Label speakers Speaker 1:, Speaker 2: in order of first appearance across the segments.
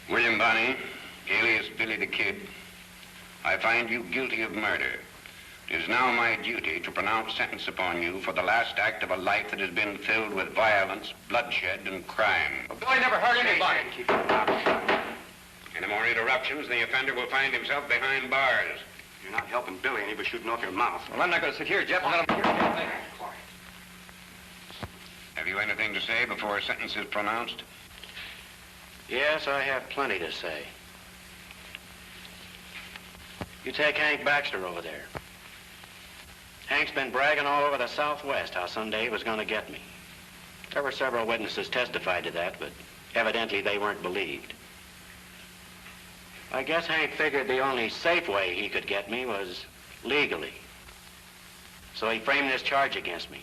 Speaker 1: William Bonney, alias Billy the Kid, I find you guilty of murder. It is now my duty to pronounce sentence upon you for the last act of a life that has been filled with violence, bloodshed, and crime.
Speaker 2: Well, Billy never hurt anybody.
Speaker 1: Any more interruptions, the offender will find himself behind bars.
Speaker 2: You're not helping Billy any by shooting off your mouth.
Speaker 3: Well, I'm not going to sit here, Jeff. Let him...
Speaker 1: Have you anything to say before a sentence is pronounced?
Speaker 4: Yes, I have plenty to say. You take Hank Baxter over there. Hank's been bragging all over the Southwest how someday he was going to get me. There were several witnesses testified to that, but evidently they weren't believed. I guess Hank figured the only safe way he could get me was legally. So he framed this charge against me.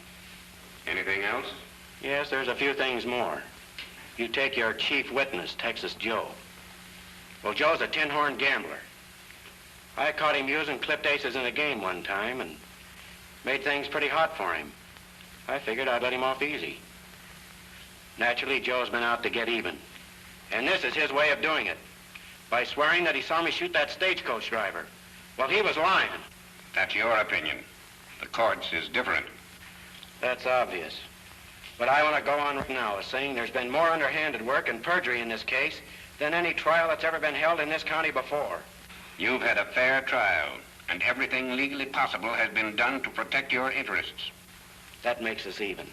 Speaker 1: Anything else?
Speaker 4: Yes, there's a few things more. You take your chief witness, Texas Joe. Well, Joe's a tin-horn gambler. I caught him using clipped aces in a game one time and made things pretty hot for him. I figured I'd let him off easy. Naturally, Joe's been out to get even. And this is his way of doing it, by swearing that he saw me shoot that stagecoach driver. Well, he was lying.
Speaker 1: That's your opinion. The court's is different.
Speaker 4: That's obvious. But I want to go on right now as saying there's been more underhanded work and perjury in this case than any trial that's ever been held in this county before.
Speaker 1: You've had a fair trial, and everything legally possible has been done to protect your interests.
Speaker 4: That makes us even,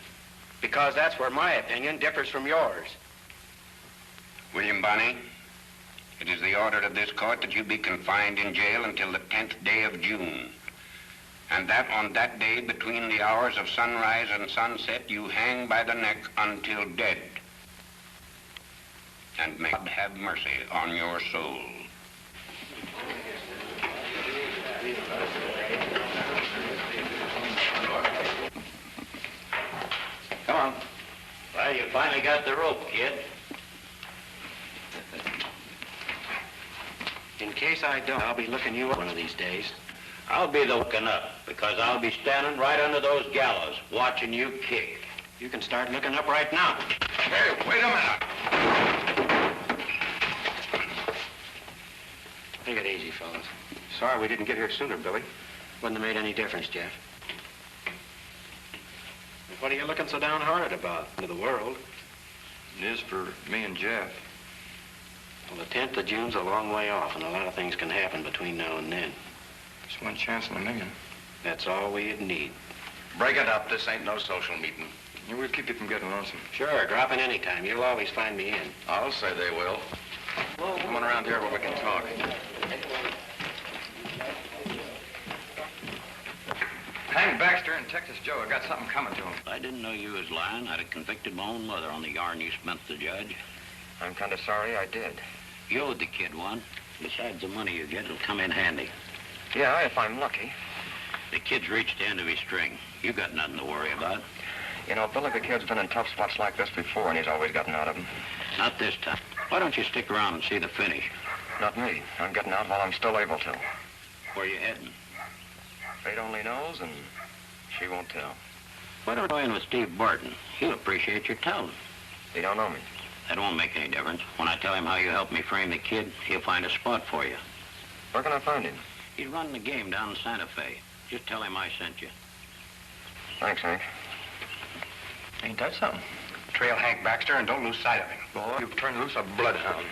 Speaker 4: because that's where my opinion differs from yours.
Speaker 1: William Bonney, it is the order of this court that you be confined in jail until the 10th day of June. And that on that day, between the hours of sunrise and sunset, you hang by the neck until dead. And may God have mercy on your soul.
Speaker 4: Come on. Well, you finally got the rope, kid. In case I don't, I'll be looking you up one of these days.
Speaker 5: I'll be the looking up, because I'll be standing right under those gallows, watching you kick.
Speaker 4: You can start looking up right now.
Speaker 1: Hey, wait a minute.
Speaker 4: Take it easy, fellas.
Speaker 2: Sorry we didn't get here sooner, Billy.
Speaker 4: Wouldn't have made any difference, Jeff. What are you looking so downhearted about? To the world.
Speaker 3: It is for me and Jeff.
Speaker 4: Well, the 10th of June's a long way off, and a lot of things can happen between now and then.
Speaker 3: It's one chance in a million.
Speaker 4: That's all we'd need.
Speaker 2: Break it up. This ain't no social meeting.
Speaker 3: Yeah, we'll keep you from getting lonesome.
Speaker 4: Sure, drop in any time. You'll always find me in.
Speaker 2: I'll say they will. Come on around here where we can talk.
Speaker 3: Hank Baxter and Texas Joe have got something coming to them.
Speaker 5: If I didn't know you was lying, I'd have convicted my own mother on the yarn you spent the judge.
Speaker 3: I'm kind of sorry I did.
Speaker 5: You owed the kid one. Besides the money you get, it'll come in handy.
Speaker 3: Yeah, if I'm lucky.
Speaker 5: The kid's reached the end of his string. You got nothing to worry about.
Speaker 3: You know, Billy the Kid's been in tough spots like this before, and he's always gotten out of them.
Speaker 5: Not this time. Why don't you stick around and see the finish?
Speaker 3: Not me. I'm getting out while I'm still able to.
Speaker 5: Where you heading?
Speaker 3: Fate only knows, and she won't tell.
Speaker 5: Why don't you go in with Steve Barton? He'll appreciate your telling.
Speaker 3: He don't know me.
Speaker 5: That won't make any difference. When I tell him how you helped me frame the kid, he'll find a spot for you.
Speaker 3: Where can I find him?
Speaker 5: He's running the game down in Santa Fe. Just tell him I sent you.
Speaker 3: Thanks, Hank.
Speaker 2: Ain't that something? Trail Hank Baxter and don't lose sight of him.
Speaker 3: Boy, you've turned loose a bloodhound.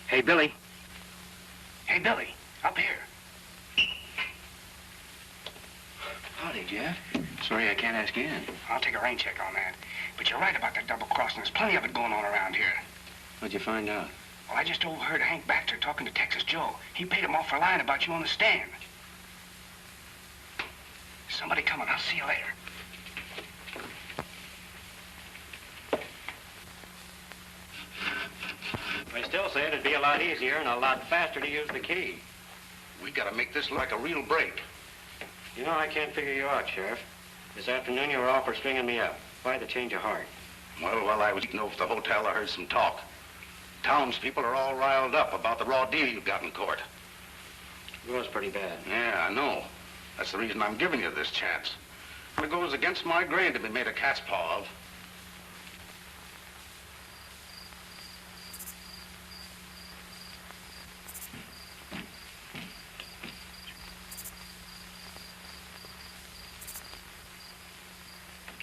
Speaker 4: Hey, Billy.
Speaker 2: Hey, Billy, up here.
Speaker 4: Howdy, Jeff.
Speaker 2: sorry I can't ask you in.
Speaker 6: I'll take a rain check on that. But you're right about that double crossing. There's plenty of it going on around here.
Speaker 2: What'd you find out?
Speaker 6: Well, I just overheard Hank Baxter talking to Texas Joe. He paid him off for lying about you on the stand. Somebody coming. I'll see you later.
Speaker 4: I still say it'd be a lot easier and a lot faster to use the key.
Speaker 3: We gotta make this look like a real break.
Speaker 4: You know, I can't figure you out, Sheriff. This afternoon you were all for stringing me up. Why the change of heart?
Speaker 3: Well, while I was eating over at the hotel, I heard some talk. Townspeople are all riled up about the raw deal you got in court.
Speaker 4: It was pretty bad.
Speaker 3: Yeah, I know. That's the reason I'm giving you this chance. It goes against my grain to be made a cat's paw of.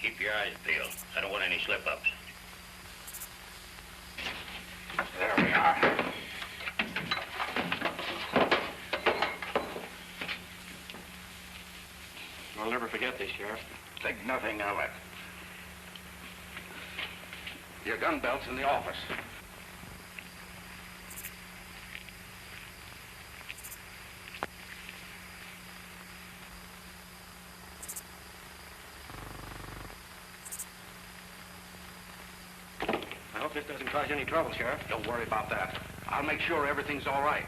Speaker 5: Keep your eyes peeled. I don't want any slip-ups.
Speaker 6: There we are.
Speaker 4: I'll never forget this, Sheriff.
Speaker 3: Think nothing of it. Your gun belt's in the office.
Speaker 4: I hope this doesn't cause you any trouble, Sheriff.
Speaker 3: Don't worry about that. I'll make sure everything's all right.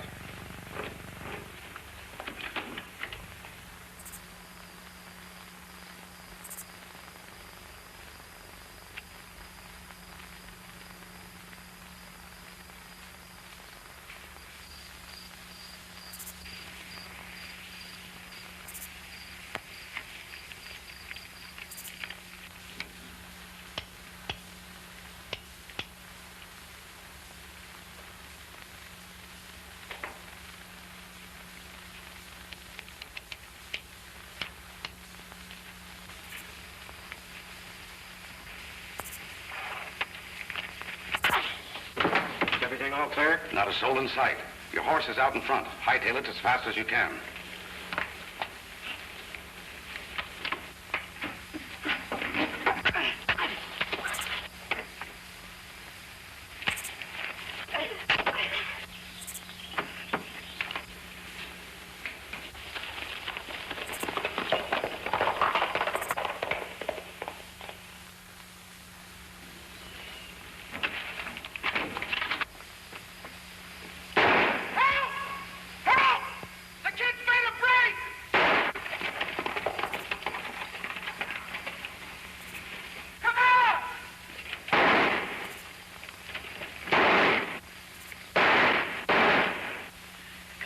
Speaker 4: Everything all clear?
Speaker 3: Not a soul in sight. Your horse is out in front. Hightail it as fast as you can.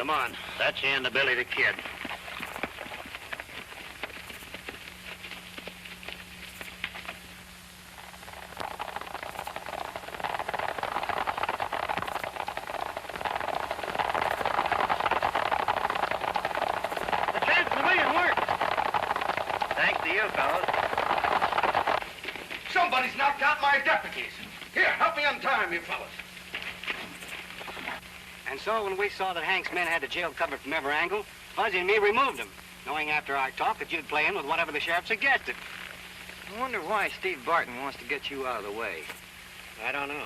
Speaker 5: Come on. That's the end of Billy the Kid.
Speaker 4: The chance of the million worked.
Speaker 5: Thanks to you, fellas.
Speaker 3: Somebody's knocked out my deputies. Here, help me untie him, you fellas.
Speaker 6: And so when we saw that Hank's men had the jail covered from every angle, Fuzzy and me removed them, knowing after our talk that you'd play in with whatever the sheriff suggested.
Speaker 2: I wonder why Steve Barton wants to get you out of the way.
Speaker 4: I don't know.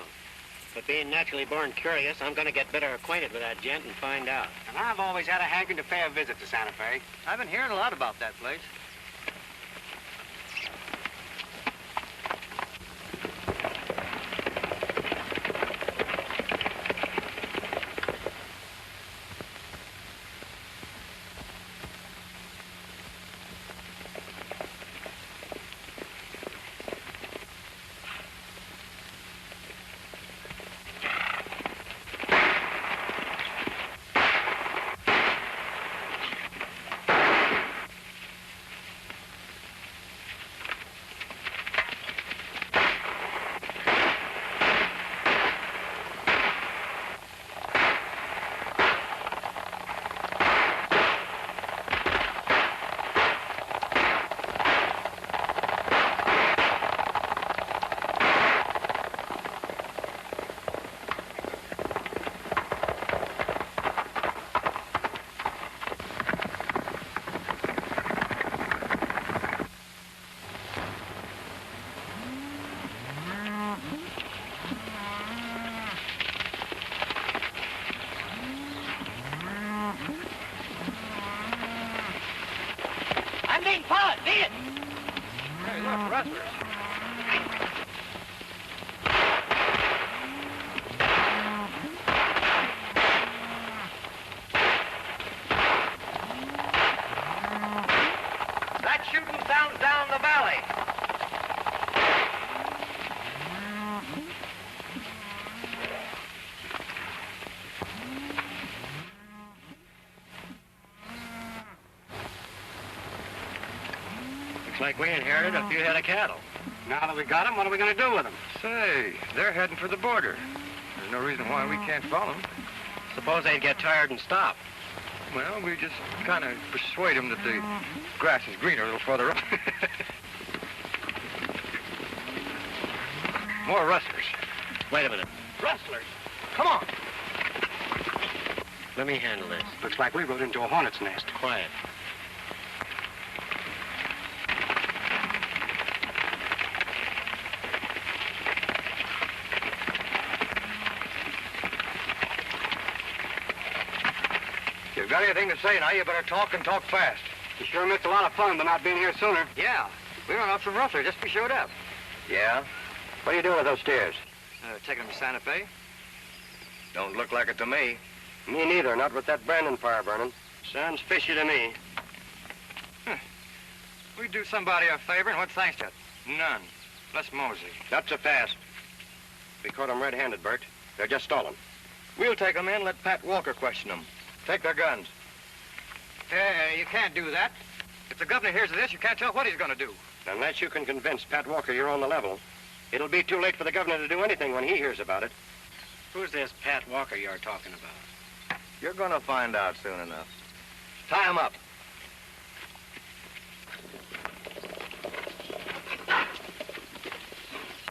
Speaker 4: But being naturally born curious, I'm going to get better acquainted with that gent and find out.
Speaker 6: And I've always had a hankering to pay a visit to Santa Fe.
Speaker 2: I've been hearing a lot about that place. Looks like we inherited a few head of cattle.
Speaker 6: Now that we got them, what are we going to do with them?
Speaker 2: Say, they're heading for the border. There's no reason why we can't follow them. Suppose they'd get tired and stop. Well, we just kind of persuade them that the grass is greener a little further up. More rustlers.
Speaker 4: Wait a minute.
Speaker 6: Rustlers.
Speaker 2: Come on.
Speaker 4: Let me handle this.
Speaker 6: Looks like we rode into a hornet's nest.
Speaker 4: Quiet.
Speaker 2: If you've got anything to say now, you better talk and talk fast.
Speaker 6: You sure missed a lot of fun by not being here sooner.
Speaker 2: Yeah. We run off some rustlers just we showed up. Yeah?
Speaker 4: What are you doing with those steers?
Speaker 2: Taking them to Santa Fe? Don't look like it to me.
Speaker 4: Me neither, not with that Brandon fire burning. Sounds fishy to me.
Speaker 2: We do somebody a favor, and what thanks to it? None. Let's mosey.
Speaker 4: Not so fast. We caught them red-handed, Bert. They're just stolen.
Speaker 2: We'll take them in, let Pat Walker question them. Take their guns. You can't do that. If the governor hears of this, you can't tell what he's going to do.
Speaker 4: Unless you can convince Pat Walker you're on the level, it'll be too late for the governor to do anything when he hears about it.
Speaker 6: Who's this Pat Walker you're talking about?
Speaker 2: You're going to find out soon enough. Tie him up.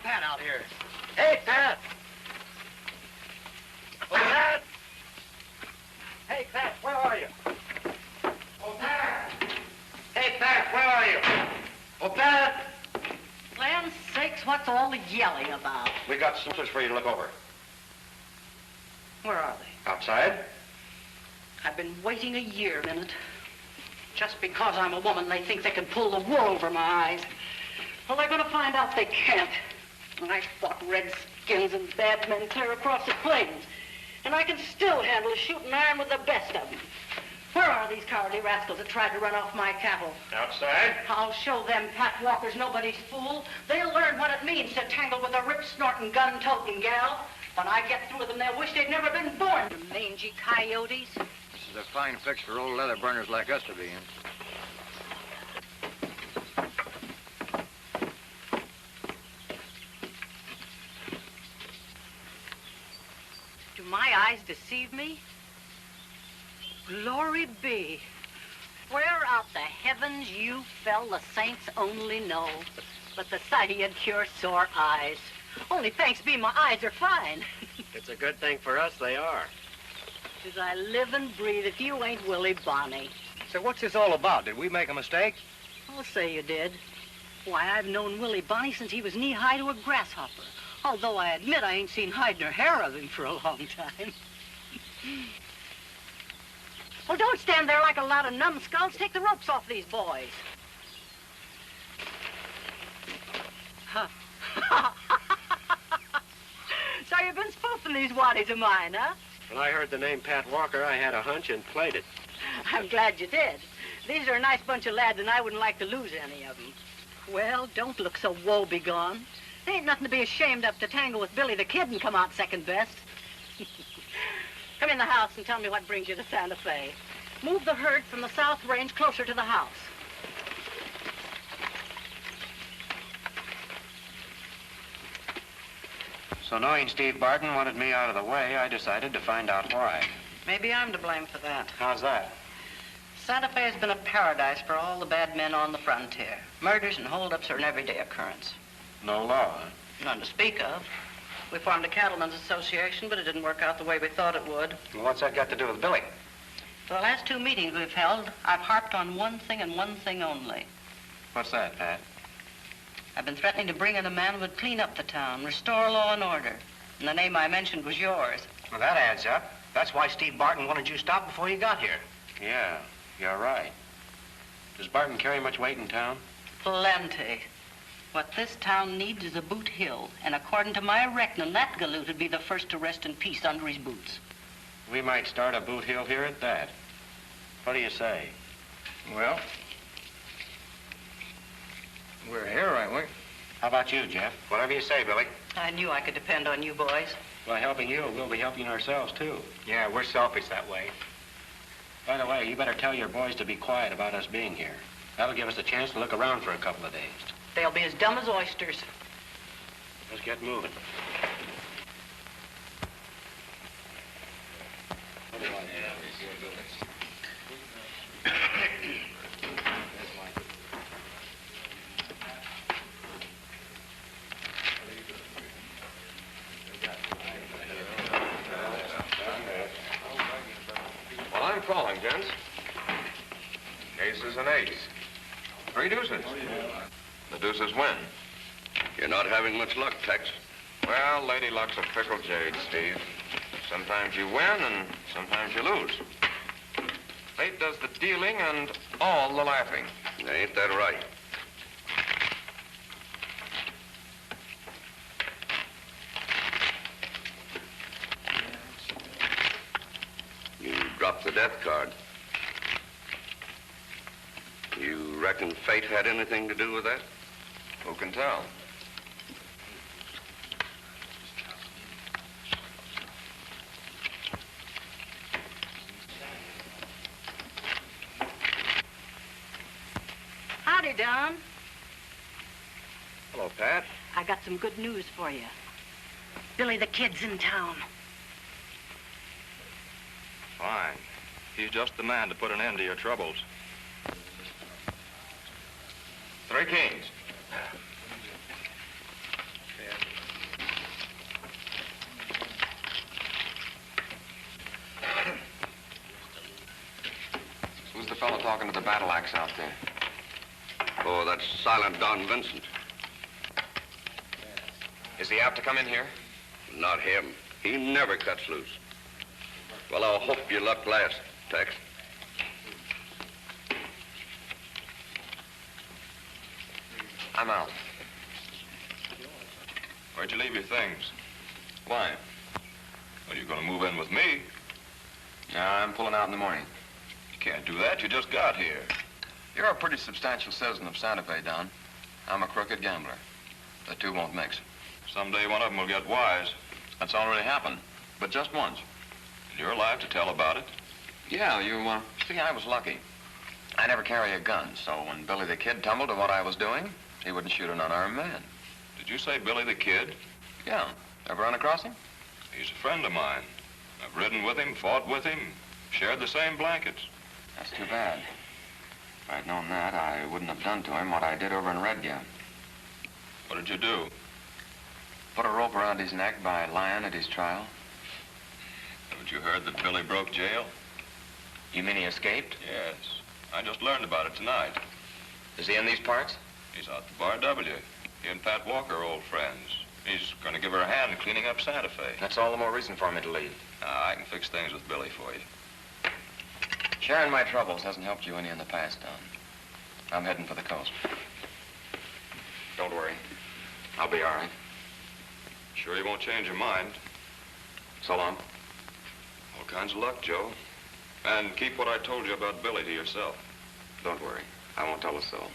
Speaker 2: Pat out here. Hey, Pat! Oh, Pat! Hey, Pat, where are you? Oh, Pat! Hey, Pat, where are you? Oh, Pat!
Speaker 7: Land's sakes, what's all the yelling about?
Speaker 4: We got slippers for you to look over.
Speaker 7: Where are they?
Speaker 4: Outside?
Speaker 7: I've been waiting a year, Minute. Just because I'm a woman, they think they can pull the wool over my eyes. Well, they're going to find out they can't. I fought redskins and bad men clear across the plains. And I can still handle a shooting iron with the best of them. Where are these cowardly rascals that tried to run off my cattle?
Speaker 4: Outside?
Speaker 7: I'll show them Pat Walker's nobody's fool. They'll learn what it means to tangle with a rip-snorting, gun-toting gal. When I get through with them, they'll wish they'd never been born. The mangy coyotes.
Speaker 2: This is a fine fix for old leather burners like us to be in.
Speaker 7: Do my eyes deceive me? Glory be. Where out the heavens you fell, the saints only know. But the sight of you cure sore eyes. Only thanks be my eyes are fine.
Speaker 4: It's a good thing for us they are.
Speaker 7: As I live and breathe, if you ain't Willie Bonney.
Speaker 2: So what's this all about? Did we make a mistake?
Speaker 7: I'll say you did. Why, I've known Willie Bonney since he was knee-high to a grasshopper. Although I admit I ain't seen hide nor hair of him for a long time. Well, don't stand there like a lot of numbskulls. Take the ropes off these boys. Huh. So you've been spoofing these waddies of mine, huh?
Speaker 4: When I heard the name Pat Walker, I had a hunch and played it.
Speaker 7: I'm glad you did. These are a nice bunch of lads, and I wouldn't like to lose any of them. Well, don't look so woe-begone. There ain't nothing to be ashamed of to tangle with Billy the Kid and come out second best. Come in the house and tell me what brings you to Santa Fe. Move the herd from the South Range closer to the house.
Speaker 6: So knowing Steve Barton wanted me out of the way, I decided to find out why.
Speaker 7: Maybe I'm to blame for that.
Speaker 6: How's that?
Speaker 7: Santa Fe has been a paradise for all the bad men on the frontier. Murders and holdups are an everyday occurrence.
Speaker 6: No law, huh?
Speaker 7: None to speak of. We formed a cattlemen's association, but it didn't work out the way we thought it would.
Speaker 6: Well, what's that got to do with Billy?
Speaker 7: For the last 2 meetings we've held, I've harped on one thing and one thing only.
Speaker 6: What's that, Pat?
Speaker 7: I've been threatening to bring in a man who would clean up the town, restore law and order. And the name I mentioned was yours.
Speaker 6: Well, that adds up. That's why Steve Barton wanted you stopped before you got here. Yeah, you're right. Does Barton carry much weight in town?
Speaker 7: Plenty. What this town needs is a boot hill, and according to my reckoning, that galoot would be the first to rest in peace under his boots.
Speaker 6: We might start a boot hill here at that. What do you say?
Speaker 2: Well, we're here, aren't we?
Speaker 6: How about you, Jeff?
Speaker 4: Whatever you say, Billy.
Speaker 7: I knew I could depend on you boys.
Speaker 6: By helping you, we'll be helping ourselves, too.
Speaker 4: Yeah, we're selfish that way.
Speaker 6: By the way, you better tell your boys to be quiet about us being here.
Speaker 4: That'll give us a chance to look around for a couple of days.
Speaker 7: They'll be as dumb as oysters.
Speaker 4: Let's get moving.
Speaker 2: Well, I'm calling, gents. Ace is an ace. 3 deuces. The deuces win.
Speaker 3: You're not having much luck, Tex.
Speaker 2: Well, Lady Luck's a fickle jade, Steve. Sometimes you win and sometimes you lose. Fate does the dealing and all the laughing.
Speaker 3: Ain't that right? You dropped the death card. You reckon fate had anything to do with that?
Speaker 2: Who can tell?
Speaker 7: Howdy, Don.
Speaker 2: Hello, Pat.
Speaker 7: I got some good news for you. Billy the Kid's in town.
Speaker 2: Fine. He's just the man to put an end to your troubles. 3 kings. Who's the fellow talking to the battle axe out there?
Speaker 3: Oh, that's Silent Don Vincent.
Speaker 2: Is he apt to come in here?
Speaker 3: Not him. He never cuts loose. Well, I'll hope your luck lasts, Tex.
Speaker 2: I'm out. Where'd you leave your things? Why?
Speaker 8: Well, you're going to move in with me.
Speaker 2: No, I'm pulling out in the morning.
Speaker 8: You can't do that. You just got here.
Speaker 2: You're a pretty substantial citizen of Santa Fe, Don. I'm a crooked gambler. The two won't mix.
Speaker 8: Someday one of them will get wise.
Speaker 2: That's already happened, but just once.
Speaker 8: And you're alive to tell about it.
Speaker 2: Yeah, see, I was lucky. I never carry a gun, so when Billy the Kid tumbled to what I was doing, he wouldn't shoot an unarmed man.
Speaker 8: Did you say Billy the Kid?
Speaker 2: Yeah. Ever run across him?
Speaker 8: He's a friend of mine. I've ridden with him, fought with him, shared the same blankets.
Speaker 2: That's too bad. If I'd known that, I wouldn't have done to him what I did over in Red Gap.
Speaker 8: What did you do?
Speaker 2: Put a rope around his neck by lying at his trial.
Speaker 8: Haven't you heard that Billy broke jail?
Speaker 2: You mean he escaped?
Speaker 8: Yes. I just learned about it tonight.
Speaker 2: Is he in these parts?
Speaker 8: He's out to Bar W. He and Pat Walker are old friends. He's going to give her a hand cleaning up Santa Fe.
Speaker 2: That's all the more reason for me to leave.
Speaker 8: I can fix things with Billy for you.
Speaker 2: Sharing my troubles hasn't helped you any in the past, Don. I'm heading for the coast. Don't worry. I'll be all right.
Speaker 8: Sure you won't change your mind?
Speaker 2: So long.
Speaker 8: All kinds of luck, Joe. And keep what I told you about Billy to yourself.
Speaker 2: Don't worry. I won't tell a soul.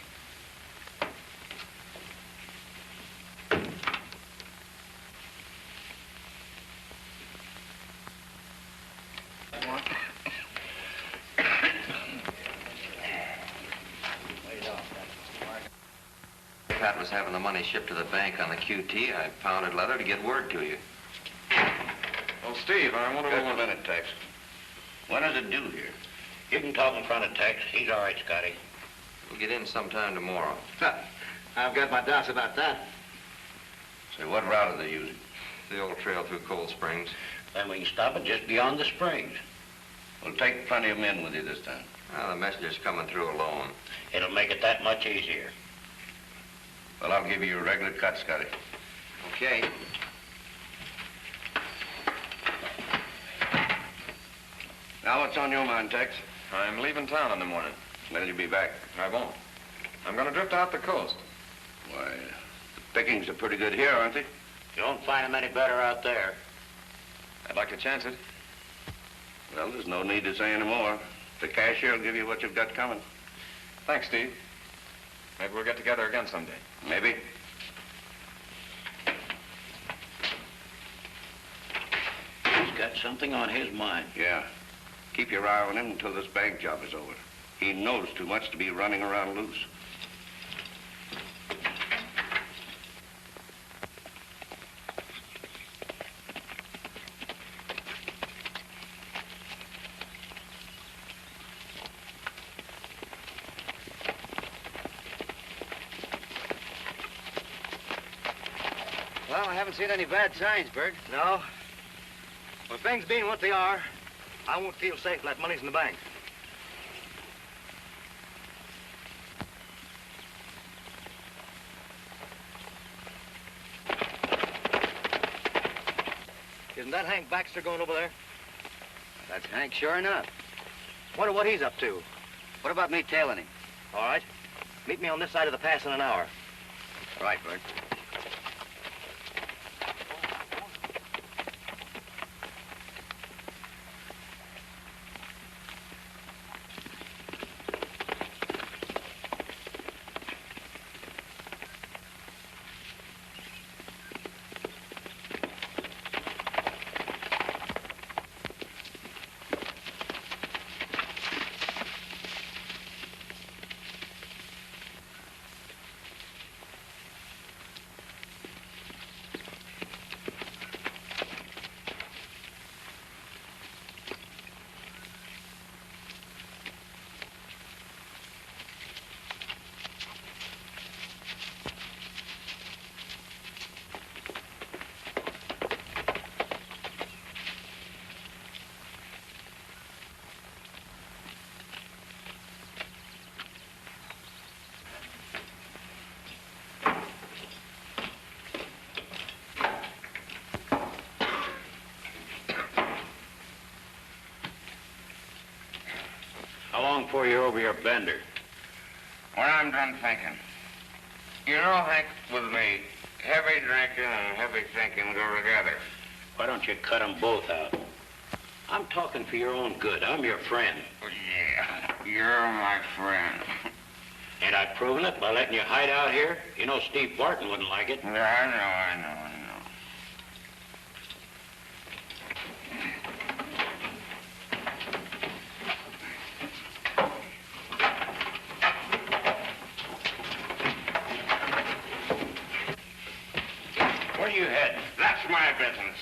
Speaker 2: Pat was having the money shipped to the bank on the QT. I pounded leather to get word to you.
Speaker 3: Oh, Steve, I wonder... Just a minute, Tex. When is it due here?
Speaker 5: You can talk in front of Tex. He's all right, Scotty.
Speaker 2: We'll get in sometime tomorrow.
Speaker 6: I've got my doubts about that.
Speaker 3: Say, what route are they using?
Speaker 2: The old trail through Cold Springs.
Speaker 5: Then we can stop it just beyond the springs.
Speaker 3: Well, take plenty of men with you this time.
Speaker 2: The messenger's coming through alone.
Speaker 5: It'll make it that much easier.
Speaker 3: Well, I'll give you your regular cut, Scotty.
Speaker 2: Okay.
Speaker 3: Now, what's on your mind, Tex?
Speaker 2: I'm leaving town in the morning.
Speaker 3: When'll you be back?
Speaker 2: I won't. I'm going to drift out the coast.
Speaker 3: Why, the pickings are pretty good here, aren't they?
Speaker 5: You won't find him any better out there.
Speaker 2: I'd like to chance it.
Speaker 3: Well, there's no need to say any more. The cashier will give you what you've got coming.
Speaker 2: Thanks, Steve. Maybe we'll get together again someday.
Speaker 3: Maybe.
Speaker 5: He's got something on his mind.
Speaker 3: Yeah. Keep your eye on him until this bank job is over. He knows too much to be running around loose.
Speaker 6: Well, I haven't seen any bad signs, Bert.
Speaker 2: No. Well, things being what they are, I won't feel safe till that money's in the bank. Isn't that Hank Baxter going over there?
Speaker 6: That's Hank, sure enough.
Speaker 2: Wonder what he's up to.
Speaker 6: What about me tailing him?
Speaker 2: All right. Meet me on this side of the pass in an hour.
Speaker 6: All right, Bert.
Speaker 5: How long before you're over your bender?
Speaker 1: When I'm done thinking. You know, Hank, with me, heavy drinking and heavy thinking go together.
Speaker 5: Why don't you cut them both out? I'm talking for your own good. I'm your friend.
Speaker 1: Yeah, you're my friend.
Speaker 5: Ain't I proven it by letting you hide out here? You know Steve Barton wouldn't like it.
Speaker 1: Yeah, I know.
Speaker 5: Where you heading?
Speaker 1: That's my business.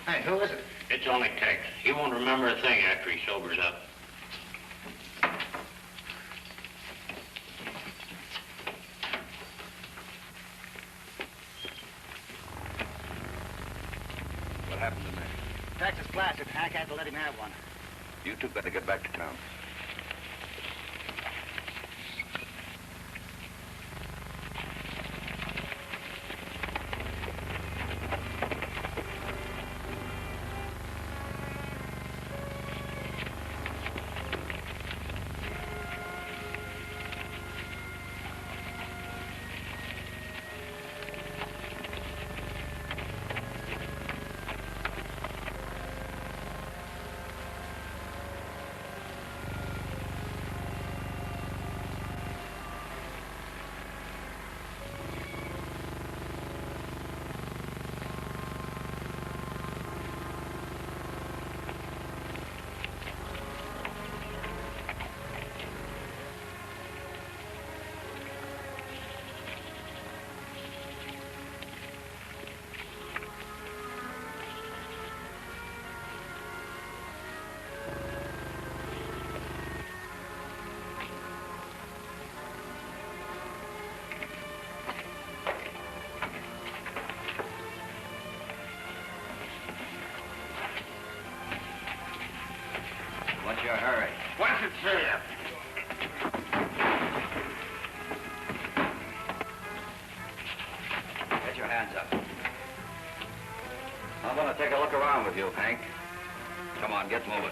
Speaker 6: Hey, who is it?
Speaker 5: It's only Tex. He won't remember a thing after he sobers up.
Speaker 3: What happened to me?
Speaker 6: Texas blasted. Hank had to let him have one.
Speaker 3: You two better get back to town.
Speaker 6: What's your hurry?
Speaker 1: What's it say?
Speaker 6: Get your hands up. I'm gonna take a look around with you, Hank. Come on, get moving.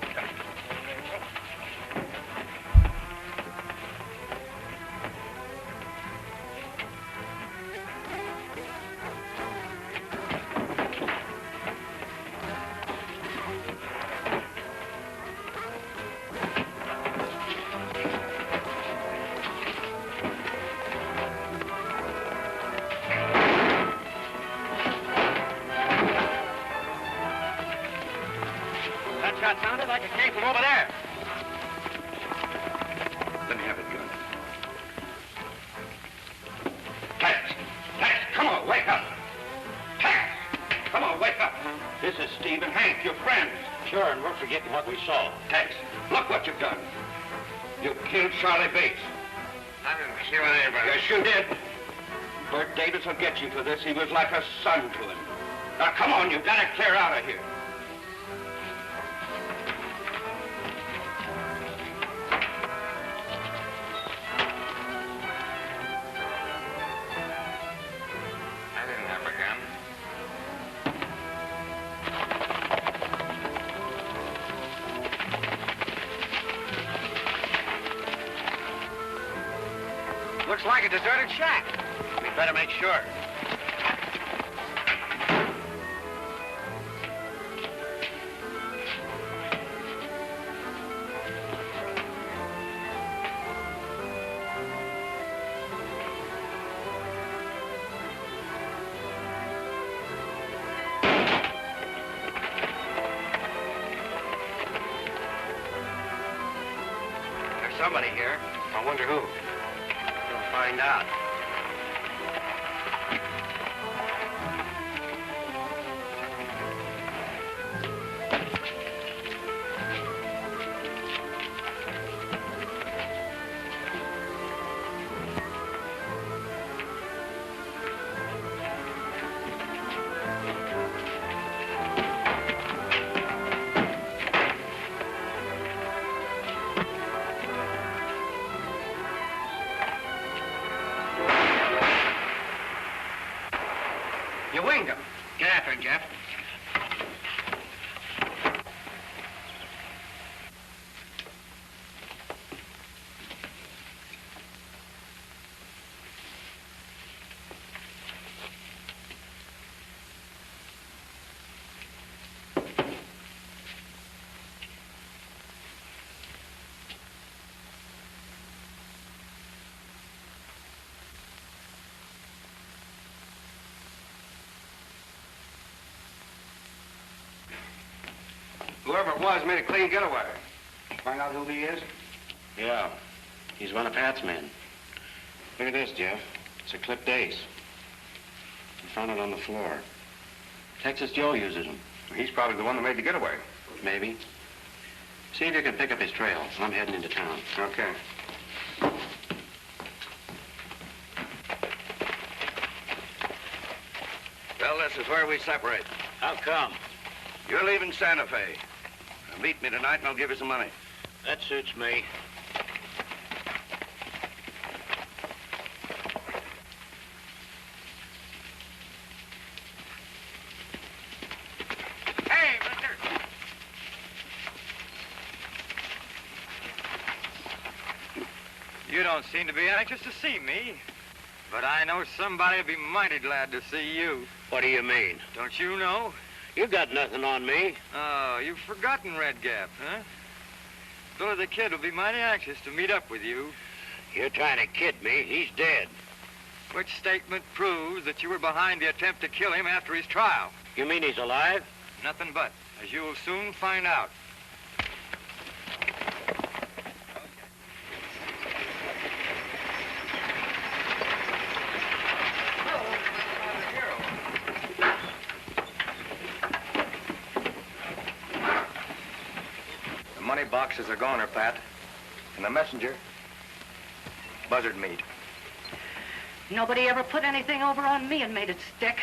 Speaker 5: getting what we saw.
Speaker 1: Tex, look what you've done. You killed Charlie Bates.
Speaker 2: I didn't kill anybody.
Speaker 1: Yes, you did. Bert Davis will get you for this. He was like a son to him. Now, come on, you've got to clear out of here.
Speaker 2: I didn't have a gun. Looks like a deserted shack.
Speaker 4: We better make sure.
Speaker 2: There's somebody here.
Speaker 4: I wonder who. We'll find out.
Speaker 2: You winged him.
Speaker 6: Get after him, Jeff.
Speaker 1: Whoever it was made a clean getaway. Find out who he is?
Speaker 4: Yeah, he's one of Pat's men. Look at this, Jeff. It's a clipped ace. I found it on the floor. Texas Joe uses them.
Speaker 1: He's probably the one that made the getaway.
Speaker 4: Maybe. See if you can pick up his trail. I'm heading into town.
Speaker 1: Okay.
Speaker 3: Well, this is where we separate.
Speaker 5: How come?
Speaker 3: You're leaving Santa Fe. Now, meet me tonight and I'll give you some money.
Speaker 5: That suits me.
Speaker 2: Hey, mister! You don't seem to be anxious to see me. But I know somebody will be mighty glad to see you.
Speaker 5: What do you mean?
Speaker 2: Don't you know?
Speaker 5: You got nothing on me.
Speaker 2: Oh, you've forgotten Red Gap, huh? Billy the Kid will be mighty anxious to meet up with you.
Speaker 5: You're trying to kid me. He's dead.
Speaker 2: Which statement proves that you were behind the attempt to kill him after his trial.
Speaker 5: You mean he's alive?
Speaker 2: Nothing but, as you will soon find out.
Speaker 9: The money boxes are goner, Pat. And the messenger, buzzard meat.
Speaker 7: Nobody ever put anything over on me and made it stick.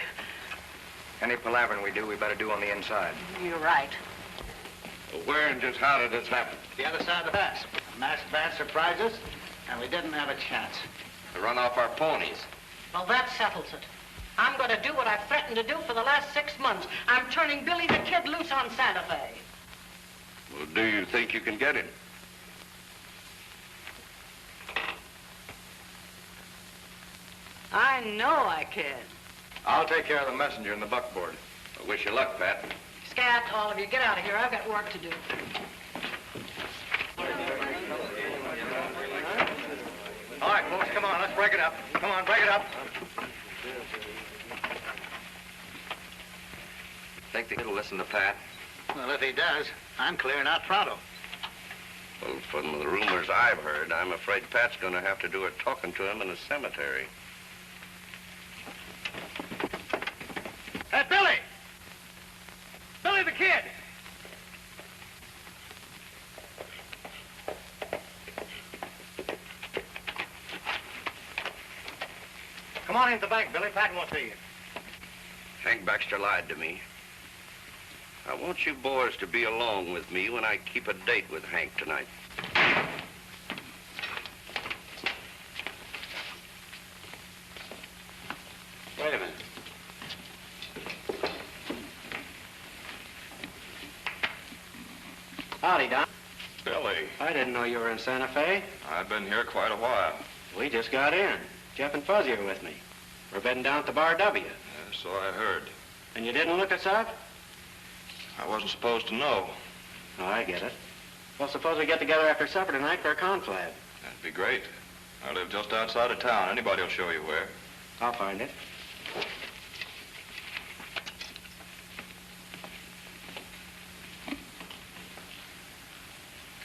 Speaker 9: Any palavering we do, we better do on the inside.
Speaker 7: You're right.
Speaker 1: Well, where and just how did this happen?
Speaker 6: The other side of the pass. Masked band surprised us, and we didn't have a chance.
Speaker 1: To run off our ponies.
Speaker 7: Well, that settles it. I'm going to do what I've threatened to do for the last 6 months. I'm turning Billy the Kid loose on Santa Fe.
Speaker 1: Well, do you think you can get him?
Speaker 7: I know I can.
Speaker 9: I'll take care of the messenger and the buckboard.
Speaker 1: I wish you luck, Pat.
Speaker 7: Scat, all of you, get out of here. I've got work to do.
Speaker 2: All right, folks, come on, let's break it up. Come on, break it up.
Speaker 9: Think the kid will listen to Pat?
Speaker 6: Well, if he does, I'm clearing out pronto.
Speaker 3: Well, from the rumors I've heard, I'm afraid Pat's going to have to do her talking to him in the cemetery.
Speaker 2: Hey, Billy! Billy the Kid!
Speaker 6: Come on into the bank, Billy. Pat won't see you.
Speaker 3: Hank Baxter lied to me. I want you boys to be along with me when I keep a date with Hank tonight.
Speaker 4: Wait a minute. Howdy, Don.
Speaker 8: Billy,
Speaker 4: I didn't know you were in Santa Fe.
Speaker 8: I've been here quite a while.
Speaker 4: We just got in. Jeff and Fuzzy are with me. We're bedding down at the Bar W.
Speaker 8: So I heard.
Speaker 4: And you didn't look us up?
Speaker 8: I wasn't supposed to know.
Speaker 4: Oh, I get it. Well, suppose we get together after supper tonight for a conflab.
Speaker 8: That'd be great. I live just outside of town. Anybody will show you where.
Speaker 4: I'll find it.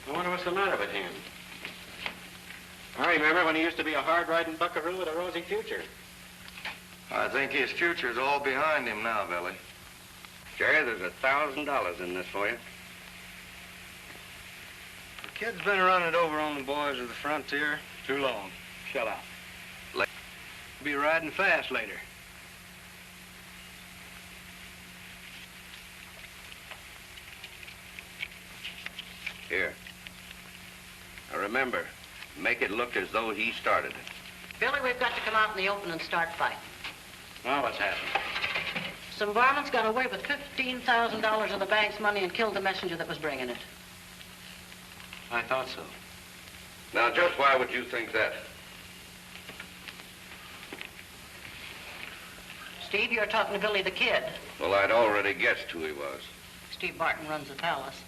Speaker 4: I wonder what's the matter with him. I remember when he used to be a hard-riding buckaroo with a rosy future.
Speaker 3: I think his future's all behind him now, Billy. Jerry, there's $1,000 in this for you.
Speaker 2: The kid's been running it over on the boys of the frontier too long. Shut up. Be riding fast later.
Speaker 3: Here. Now remember, make it look as though he started it.
Speaker 7: Billy, we've got to come out in the open and start fighting.
Speaker 4: Well, what's happened?
Speaker 7: Some varmints got away with $15,000 of the bank's money and killed the messenger that was bringing it.
Speaker 4: I thought so.
Speaker 3: Now, just why would you think that?
Speaker 7: Steve, you're talking to Billy the Kid.
Speaker 3: Well, I'd already guessed who he was.
Speaker 7: Steve Barton runs the palace.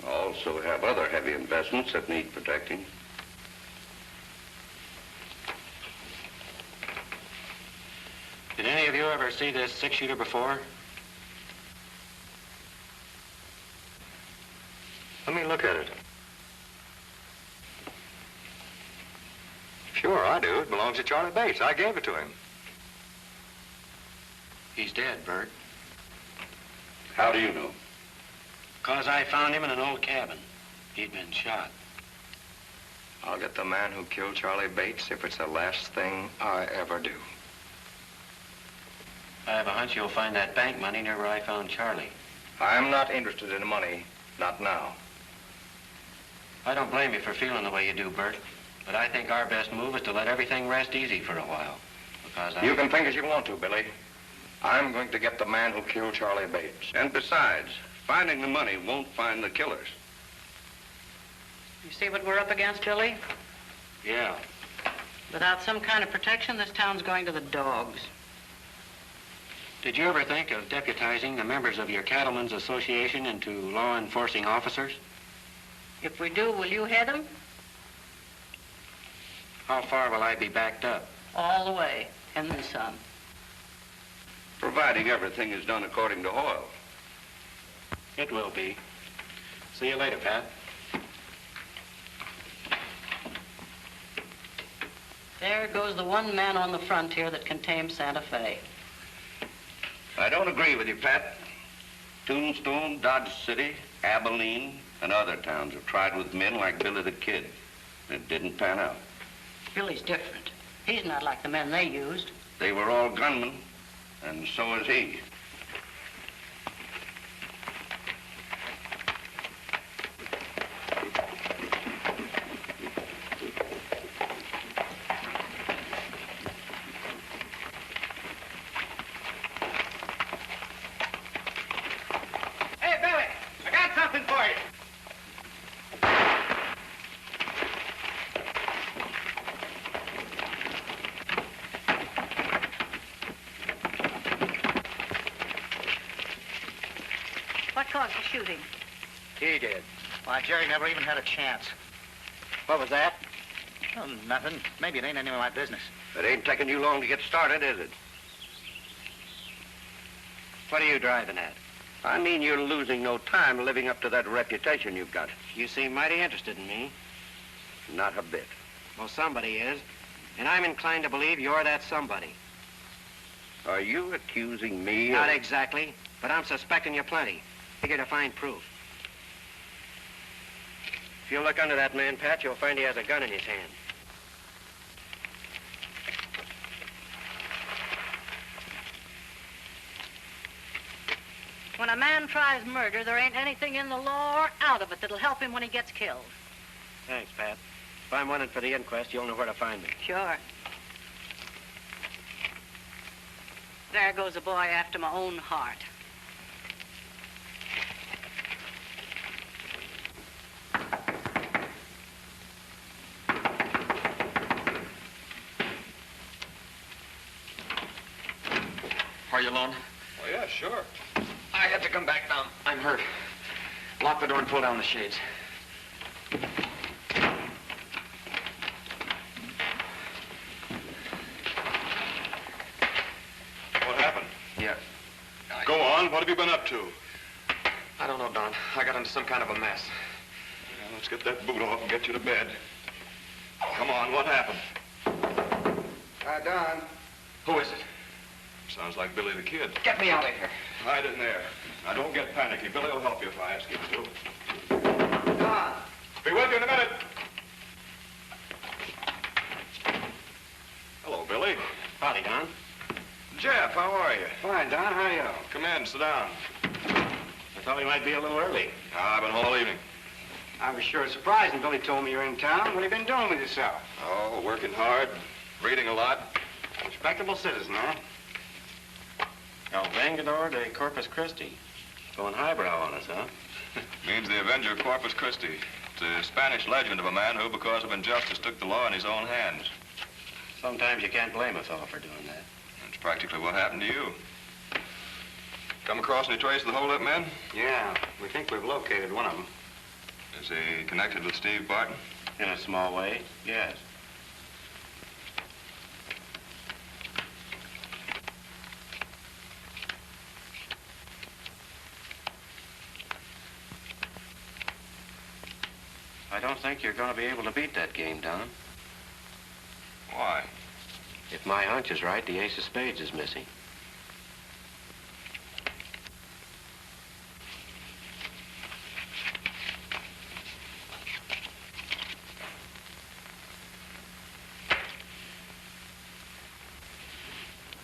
Speaker 3: I also have other heavy investments that need protecting.
Speaker 4: Did any of you ever see this six-shooter before?
Speaker 2: Let me look at it. Sure, I do. It belongs to Charlie Bates. I gave it to him.
Speaker 4: He's dead, Bert.
Speaker 3: How do you know?
Speaker 4: 'Cause I found him in an old cabin. He'd been shot.
Speaker 2: I'll get the man who killed Charlie Bates if it's the last thing I ever do.
Speaker 4: I have a hunch you'll find that bank money near where I found Charlie.
Speaker 2: I'm not interested in money. Not now.
Speaker 4: I don't blame you for feeling the way you do, Bert. But I think our best move is to let everything rest easy for a while. Because
Speaker 2: You can think as you want to, Billy. I'm going to get the man who killed Charlie Bates.
Speaker 3: And besides, finding the money won't find the killers.
Speaker 7: You see what we're up against, Billy?
Speaker 4: Yeah.
Speaker 7: Without some kind of protection, this town's going to the dogs.
Speaker 4: Did you ever think of deputizing the members of your Cattlemen's Association into law enforcing officers?
Speaker 7: If we do, will you head them?
Speaker 4: How far will I be backed up?
Speaker 7: All the way, and then some.
Speaker 3: Providing everything is done according to oil.
Speaker 4: It will be. See you later, Pat.
Speaker 7: There goes the one man on the frontier that can tame Santa Fe.
Speaker 3: I don't agree with you, Pat. Tombstone, Dodge City, Abilene, and other towns have tried with men like Billy the Kid. It didn't pan out.
Speaker 7: Billy's different. He's not like the men they used.
Speaker 3: They were all gunmen, and so is he.
Speaker 6: Hey, Billy, I got something for you.
Speaker 7: What caused the shooting?
Speaker 6: He did. Why, Jerry never even had a chance. What was that? Oh, nothing. Maybe it ain't any of my business.
Speaker 3: It ain't taking you long to get started, is it?
Speaker 4: What are you driving at?
Speaker 3: I mean you're losing no time living up to that reputation you've got.
Speaker 4: You seem mighty interested in me.
Speaker 3: Not a bit.
Speaker 4: Well, somebody is. And I'm inclined to believe you're that somebody.
Speaker 3: Are you accusing me
Speaker 4: Not
Speaker 3: of...
Speaker 4: exactly, but I'm suspecting you plenty. Figure to find proof. If you look under that man, Pat, you'll find he has a gun in his hand.
Speaker 7: a man tries murder, there ain't anything in the law or out of it that'll help him when he gets killed.
Speaker 4: Thanks, Pat. If I'm wanted for the inquest, you'll know where to find me.
Speaker 7: Sure. There goes a boy after my own heart.
Speaker 9: Are you alone?
Speaker 8: Oh, yeah, sure.
Speaker 9: I had to come back down. I'm hurt. Lock the door and pull down the shades.
Speaker 8: What happened?
Speaker 9: Yeah.
Speaker 8: Go on. What have you been up to?
Speaker 9: I don't know, Don. I got into some kind of a mess.
Speaker 8: Well, let's get that boot off and get you to bed. Come on, what happened?
Speaker 9: Don. Who is it?
Speaker 8: Sounds like Billy the Kid.
Speaker 9: Get me out of here.
Speaker 8: Hide in there. Now, don't get panicky. Billy will help you if I ask him to.
Speaker 9: Don.
Speaker 8: Be with you in a minute. Hello, Billy.
Speaker 4: Howdy, Don.
Speaker 8: Jeff, how are you?
Speaker 2: Fine, Don. How are you?
Speaker 8: Come in, sit down.
Speaker 4: I thought we might be a little early.
Speaker 8: I've been all evening.
Speaker 2: I was sure surprised when Billy told me you're in town. What have you been doing with yourself?
Speaker 8: Oh, working hard, reading a lot.
Speaker 2: Respectable citizen, huh?
Speaker 4: El Vengador de Corpus Christi. Going highbrow on us, huh?
Speaker 8: Means the Avenger of Corpus Christi. It's a Spanish legend of a man who, because of injustice, took the law in his own hands.
Speaker 4: Sometimes you can't blame us all for doing that.
Speaker 8: That's practically what happened to you. Come across any trace of the holdup men?
Speaker 2: Yeah, we think we've located one of them.
Speaker 8: Is he connected with Steve Barton?
Speaker 4: In a small way, yes. I don't think you're going to be able to beat that game, Don.
Speaker 8: Why?
Speaker 4: If my hunch is right, the ace of spades is missing.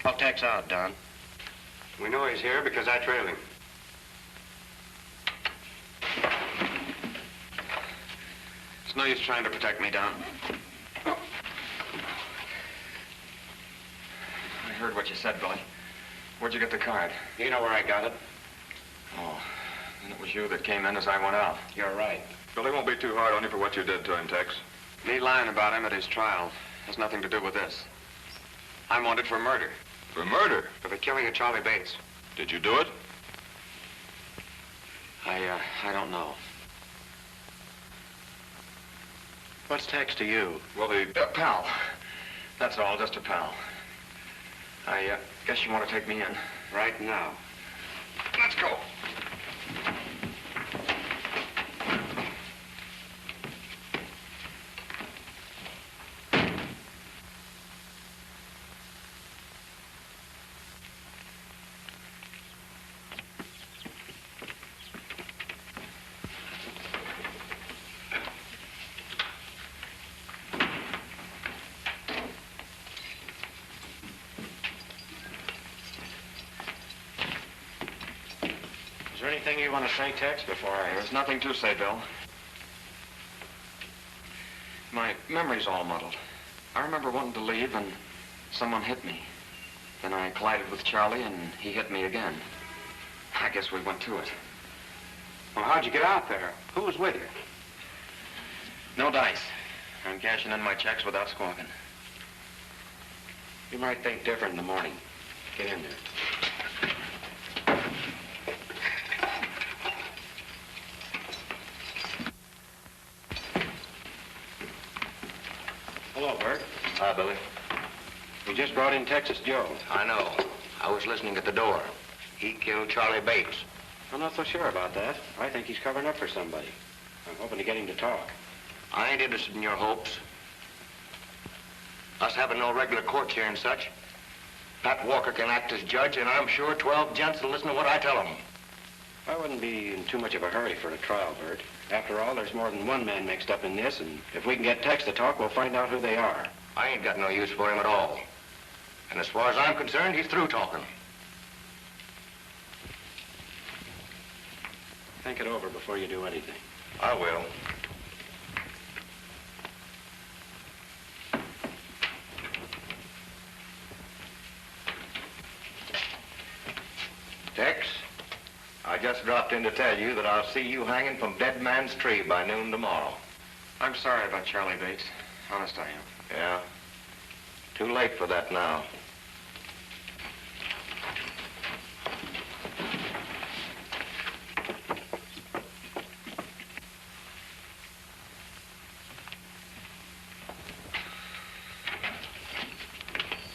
Speaker 4: I'll tax out, Don.
Speaker 2: We know he's here because I trailed him.
Speaker 9: It's no use trying to protect me, Don. I heard what you said, Billy. Where'd you get the card?
Speaker 2: You know where I got it?
Speaker 9: Oh, and it was you that came in as I went out.
Speaker 2: You're right.
Speaker 8: Billy won't be too hard on you for what you did to him, Tex.
Speaker 9: Me lying about him at his trial has nothing to do with this. I'm wanted for murder.
Speaker 8: For murder?
Speaker 2: For the killing of Charlie Bates.
Speaker 8: Did you do it?
Speaker 9: I don't know.
Speaker 4: What's Tex to you?
Speaker 8: Well, he...
Speaker 9: Pal. That's all, just a pal. I guess you want to take me in.
Speaker 2: Right now.
Speaker 9: Let's go.
Speaker 4: Is there anything you want to say, Tex, before I...
Speaker 9: There's nothing to say, Bill. My memory's all muddled. I remember wanting to leave and someone hit me. Then I collided with Charlie and he hit me again. I guess we went to it.
Speaker 2: Well, how'd you get out there? Who was with you?
Speaker 9: No dice. I'm cashing in my checks without squawking.
Speaker 4: You might think different in the morning. Get in there. Hello, Bert.
Speaker 3: Hi, Billy.
Speaker 4: We just brought in Texas Joe.
Speaker 3: I know. I was listening at the door. He killed Charlie Bates.
Speaker 4: I'm not so sure about that. I think he's covering up for somebody. I'm hoping to get him to talk.
Speaker 3: I ain't interested in your hopes. Us having no regular courts here and such. Pat Walker can act as judge, and I'm sure 12 gents will listen to what I tell them.
Speaker 4: I wouldn't be in too much of a hurry for a trial, Bert. After all, there's more than one man mixed up in this, and if we can get Tex to talk, we'll find out who they are.
Speaker 3: I ain't got no use for him at all. And as far as I'm concerned, he's through talking.
Speaker 4: Think it over before you do anything.
Speaker 8: I will.
Speaker 3: Tex, I just dropped in to tell you that I'll see you hanging from Dead Man's Tree by noon tomorrow.
Speaker 9: I'm sorry about Charlie Bates. Honest, I am.
Speaker 3: Yeah? Too late for that now.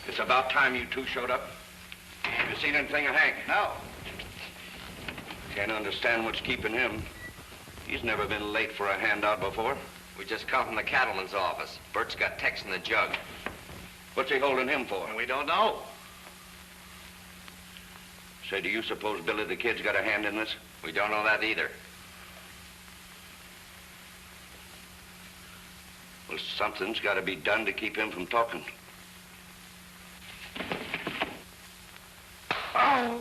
Speaker 3: It's about time you two showed up. You seen anything of Hank?
Speaker 6: No.
Speaker 3: Can't understand what's keeping him. He's never been late for a handout before.
Speaker 10: We just come from the cattleman's office. Bert's got Tex in the jug.
Speaker 3: What's he holding him for?
Speaker 10: We don't know.
Speaker 3: Say, do you suppose Billy the Kid's got a hand in this?
Speaker 10: We don't know that either.
Speaker 3: Well, something's got to be done to keep him from talking.
Speaker 2: Oh!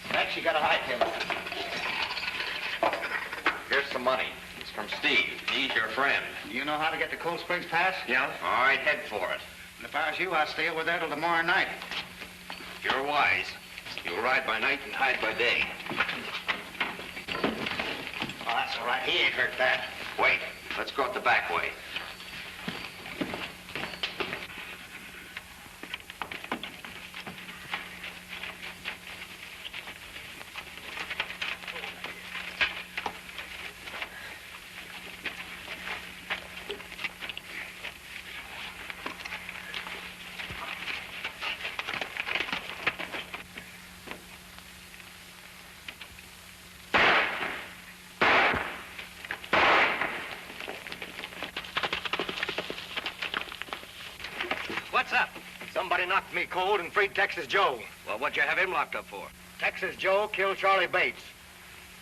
Speaker 10: Tex, you gotta hide him. Here's some money. It's from Steve. He's your friend.
Speaker 6: You know how to get to Cold Springs Pass?
Speaker 10: Yeah? All right, head for it.
Speaker 6: And if I was you, I'd stay over there till tomorrow night.
Speaker 10: You're wise. You'll ride by night and hide by day.
Speaker 6: Oh, that's all right. He ain't hurt that.
Speaker 10: Wait. Let's go out the back way.
Speaker 6: What's up?
Speaker 2: Somebody knocked me cold and freed Texas Joe.
Speaker 3: Well, what'd you have him locked up for?
Speaker 2: Texas Joe killed Charlie Bates.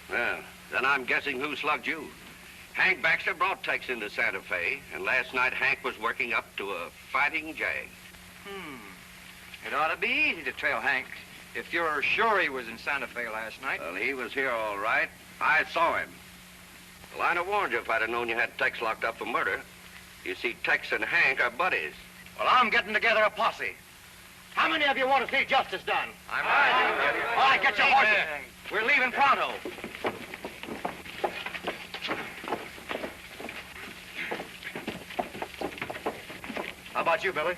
Speaker 3: Well, then I'm guessing who slugged you. Hank Baxter brought Tex into Santa Fe, and last night Hank was working up to a fighting jag.
Speaker 2: It ought to be easy to trail Hank if you're sure he was in Santa Fe last night.
Speaker 3: Well, he was here all right. I saw him. Well, I'd have warned you if I'd have known you had Tex locked up for murder. You see, Tex and Hank are buddies.
Speaker 2: Well, I'm getting together a posse. How many of you want to see justice done? I'm ready. All right, get your horses. We're leaving pronto. How about you, Billy?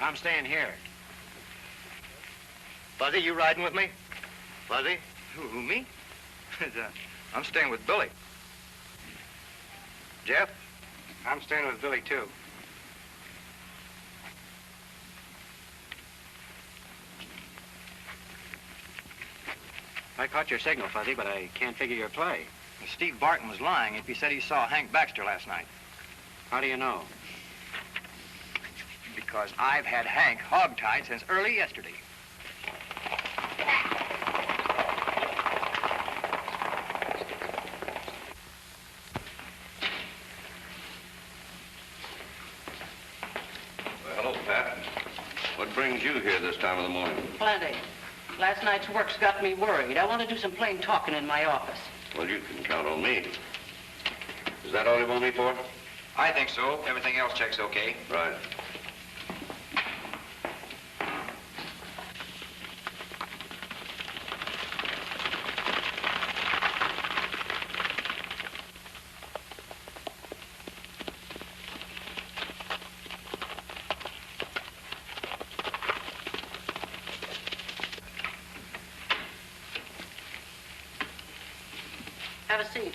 Speaker 6: I'm staying here.
Speaker 2: Fuzzy, you riding with me? Fuzzy? Who, me? I'm staying with Billy. Jeff?
Speaker 6: I'm staying with Billy, too. I caught your signal, Fuzzy, but I can't figure your play.
Speaker 2: Steve Barton was lying if he said he saw Hank Baxter last night.
Speaker 6: How do you know?
Speaker 2: Because I've had Hank hogtied since early yesterday.
Speaker 3: Well, hello, Pat. What brings you here this time of the morning?
Speaker 7: Plenty. Last night's work's got me worried. I want to do some plain talking in my office.
Speaker 3: Well, you can count on me. Is that all you want me for?
Speaker 9: I think so. Everything else checks okay.
Speaker 3: Right.
Speaker 7: Have a seat.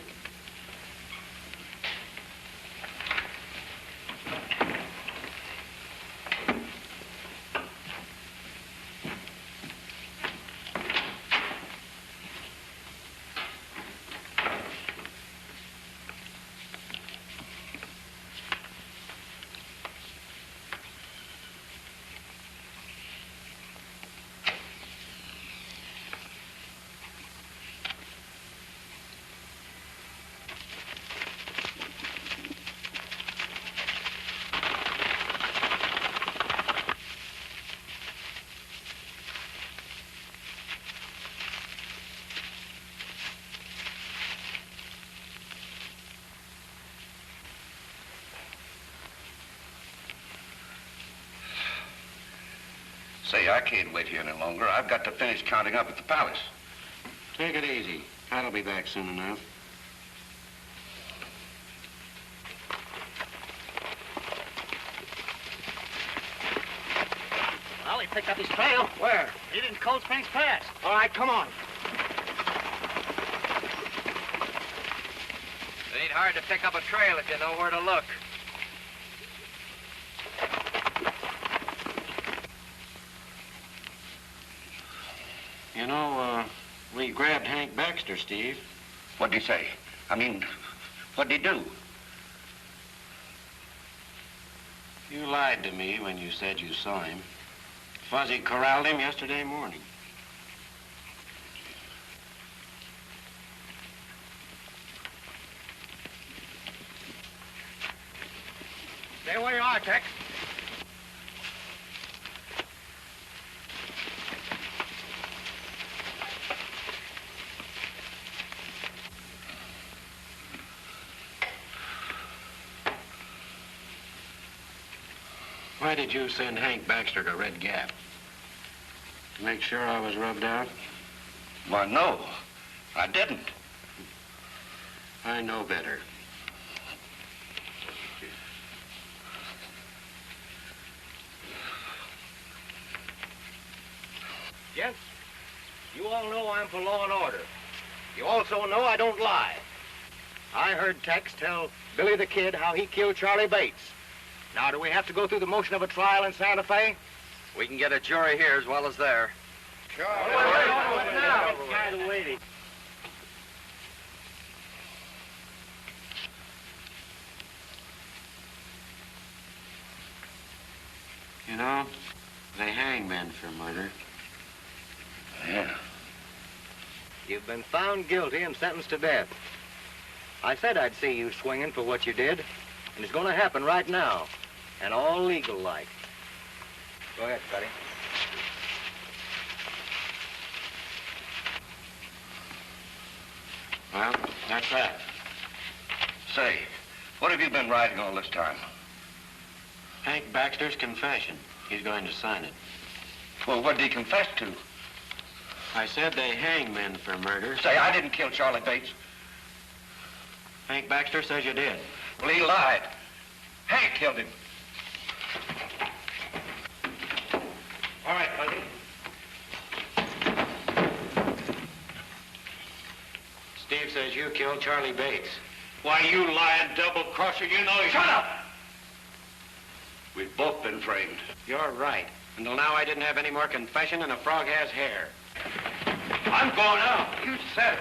Speaker 3: Say, I can't wait here any longer. I've got to finish counting up at the palace.
Speaker 4: Take it easy. Pat'll be back soon enough.
Speaker 6: Well, he picked up his trail.
Speaker 2: Where?
Speaker 6: He's in Cold Springs Pass.
Speaker 2: All right, come on. It ain't hard to pick up a trail if you know where to look.
Speaker 4: You know, we grabbed Hank Baxter, Steve.
Speaker 3: What'd he say? I mean, what'd he do?
Speaker 4: You lied to me when you said you saw him. Fuzzy corralled him yesterday morning.
Speaker 2: Stay where you are, Tex.
Speaker 4: Why did you send Hank Baxter to Red Gap? To make sure I was rubbed out?
Speaker 3: Why, no, I didn't.
Speaker 4: I know better.
Speaker 2: Gents, you all know I'm for law and order. You also know I don't lie. I heard Tex tell Billy the Kid how he killed Charlie Bates. Now, do we have to go through the motion of a trial in Santa Fe? We can get a jury here as well as there. Sure.
Speaker 6: Tired of waiting.
Speaker 4: You know, they hang men for murder.
Speaker 3: Yeah.
Speaker 6: You've been found guilty and sentenced to death. I said I'd see you swinging for what you did, and it's going to happen right now, and all legal-like. Go ahead, Scotty.
Speaker 4: Well, that's that.
Speaker 3: Say, what have you been writing all this time?
Speaker 4: Hank Baxter's confession. He's going to sign it.
Speaker 3: Well, what did he confess to?
Speaker 4: I said they hang men for murder.
Speaker 3: Say, I didn't kill Charlie Bates.
Speaker 4: Hank Baxter says you did.
Speaker 3: Well, he lied. Hank killed him.
Speaker 4: All right, Fuzzy. Steve says you killed Charlie Bates.
Speaker 10: Why, you lying double-crosser, you know you...
Speaker 3: Shut up! We've both been framed.
Speaker 4: You're right. Until now, I didn't have any more confession than a frog has hair.
Speaker 3: I'm going out. You said it.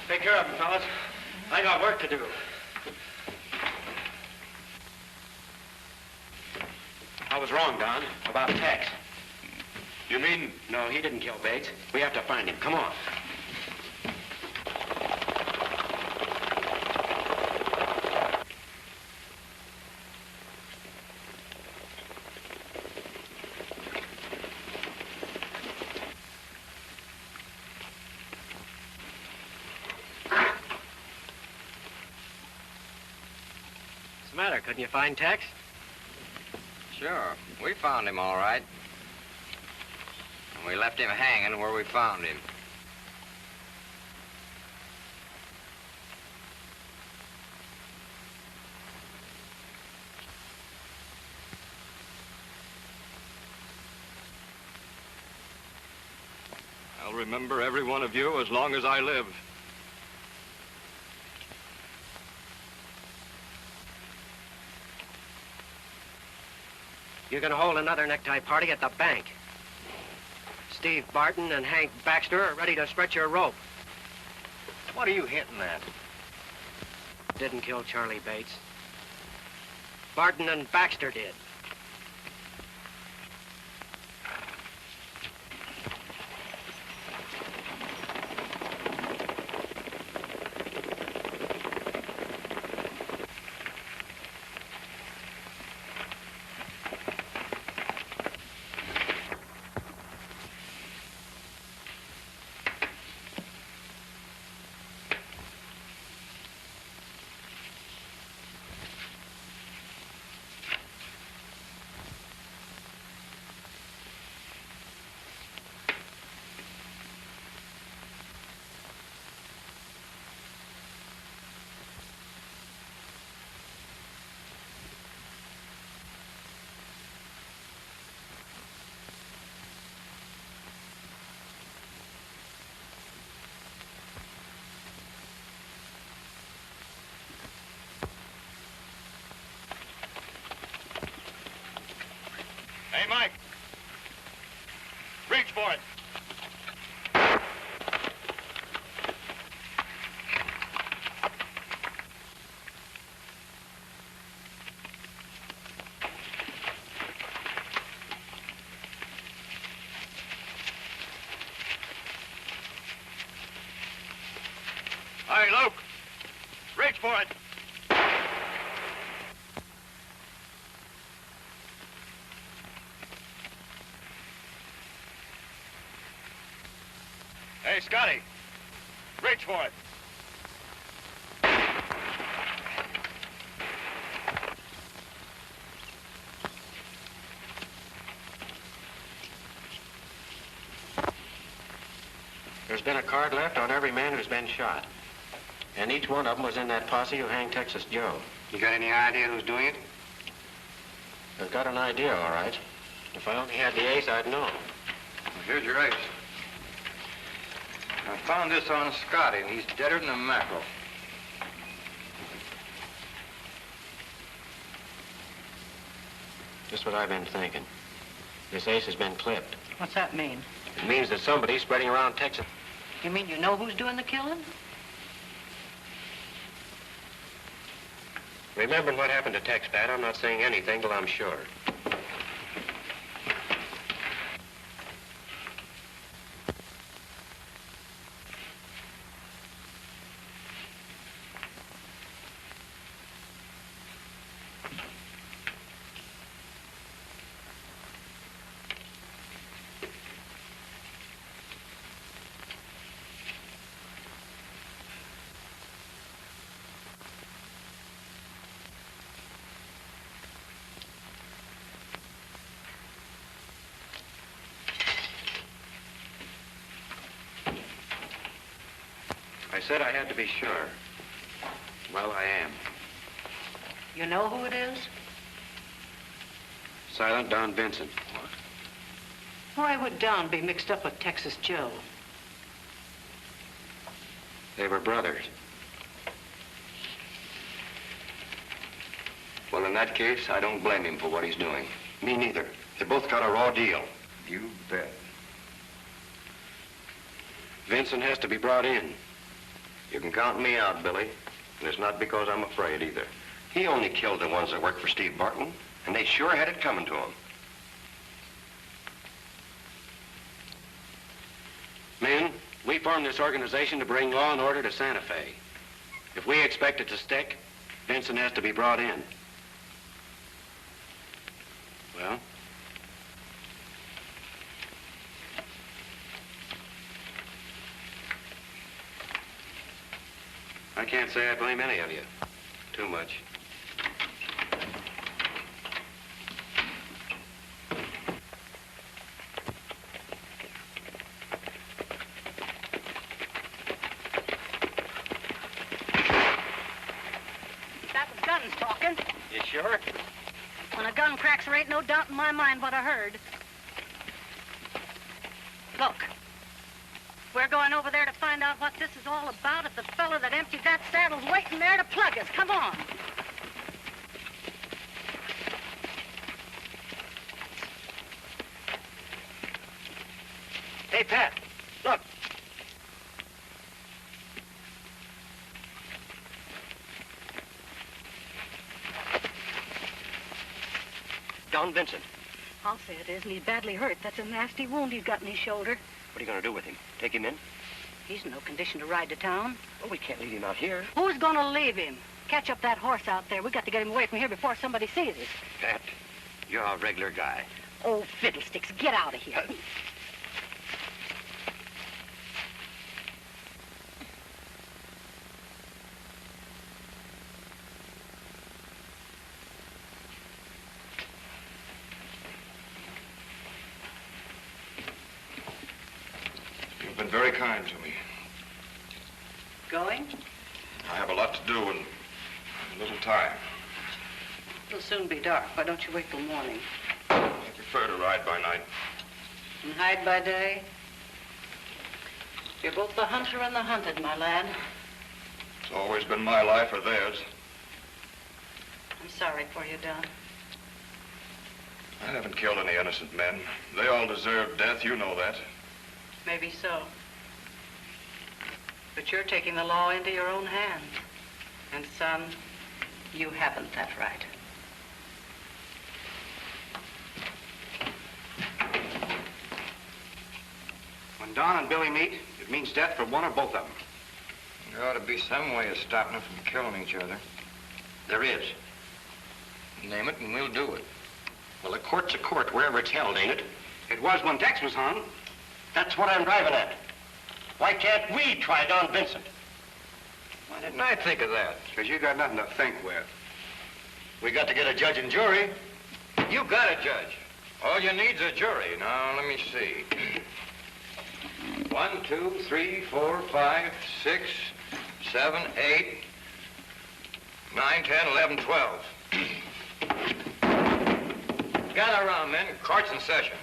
Speaker 4: Take care of him, fellas. I got work to do. I was wrong, Don, about Tex.
Speaker 3: You mean?
Speaker 4: No, he didn't kill Bates. We have to find him. Come on.
Speaker 6: What's the matter? Couldn't you find Tex?
Speaker 2: Sure. We found him all right. And we left him hanging where we found him.
Speaker 8: I'll remember every one of you as long as I live.
Speaker 6: You're going to hold another necktie party at the bank. Steve Barton and Hank Baxter are ready to stretch your rope.
Speaker 2: What are you hinting at?
Speaker 6: Didn't kill Charlie Bates. Barton and Baxter did.
Speaker 2: Reach for it. Hey, Scotty. Reach for it.
Speaker 4: There's been a card left on every man who's been shot. And each one of them was in that posse who hanged Texas Joe.
Speaker 6: You got any idea who's doing it?
Speaker 4: I've got an idea, all right. If I only had the ace, I'd know.
Speaker 2: Well, here's your ace. I found this on Scotty, and he's deader than a mackerel.
Speaker 4: Just what I've been thinking. This ace has been clipped.
Speaker 7: What's that mean?
Speaker 4: It means that somebody's spreading around Texas.
Speaker 7: You mean you know who's doing the killing?
Speaker 4: Remembering what happened to Tex, Pat, I'm not saying anything till I'm sure. I said I had to be sure. Well, I am.
Speaker 7: You know who it is?
Speaker 4: Silent Don Vincent.
Speaker 7: What? Why would Don be mixed up with Texas Joe?
Speaker 4: They were brothers.
Speaker 6: Well, in that case, I don't blame him for what he's doing.
Speaker 4: Me neither.
Speaker 6: They both got a raw deal. You bet.
Speaker 4: Vincent has to be brought in.
Speaker 6: You can count me out, Billy. And it's not because I'm afraid either. He only killed the ones that worked for Steve Barton, and they sure had it coming to him.
Speaker 4: Men, we formed this organization to bring law and order to Santa Fe. If we expect it to stick, Vincent has to be brought in. Well? I can't say I blame any of you. Too much.
Speaker 7: That was guns talking.
Speaker 4: You sure?
Speaker 7: When a gun cracks, there ain't no doubt in my mind what I heard. Look, we're going over there to find out what this is all about. If the fella that emptied that saddle's waiting there to plug us. Come on.
Speaker 2: Hey, Pat, look. Don Vincent.
Speaker 7: I'll say it is, and he's badly hurt. That's a nasty wound he's got in his shoulder.
Speaker 6: What are you going to do with him? Take him in?
Speaker 7: He's in no condition to ride to town.
Speaker 6: Well, we can't leave him out here.
Speaker 7: Who's gonna leave him? Catch up that horse out there. We got to get him away from here before somebody sees us.
Speaker 6: Pat, you're a regular guy.
Speaker 7: Oh, fiddlesticks, get out of here.
Speaker 8: You've been very kind to me.
Speaker 7: Going?
Speaker 8: I have a lot to do and little time.
Speaker 7: It'll soon be dark. Why don't you wait till morning?
Speaker 8: I prefer to ride by night.
Speaker 7: And hide by day? You're both the hunter and the hunted, my lad.
Speaker 8: It's always been my life or theirs.
Speaker 7: I'm sorry for you, Don.
Speaker 8: I haven't killed any innocent men. They all deserve death, you know that.
Speaker 7: Maybe so. But you're taking the law into your own hands. And, son, you haven't that right.
Speaker 6: When Don and Billy meet, it means death for one or both of them.
Speaker 2: There ought to be some way of stopping them from killing each other.
Speaker 4: There is.
Speaker 2: Name it and we'll do it.
Speaker 4: Well, a court's a court wherever it's held, ain't it? It was when Tex was hung. That's what I'm driving at. Why can't we try Don Vincent?
Speaker 2: Why didn't I think of that?
Speaker 1: Because you got nothing to think with.
Speaker 2: We got to get a judge and jury. You got a judge. All you need's a jury. Now, let me see. 1, 2, 3, 4, 5, 6, 7, 8, 9, 10, 11, 12. Gather around, men. Court's in session.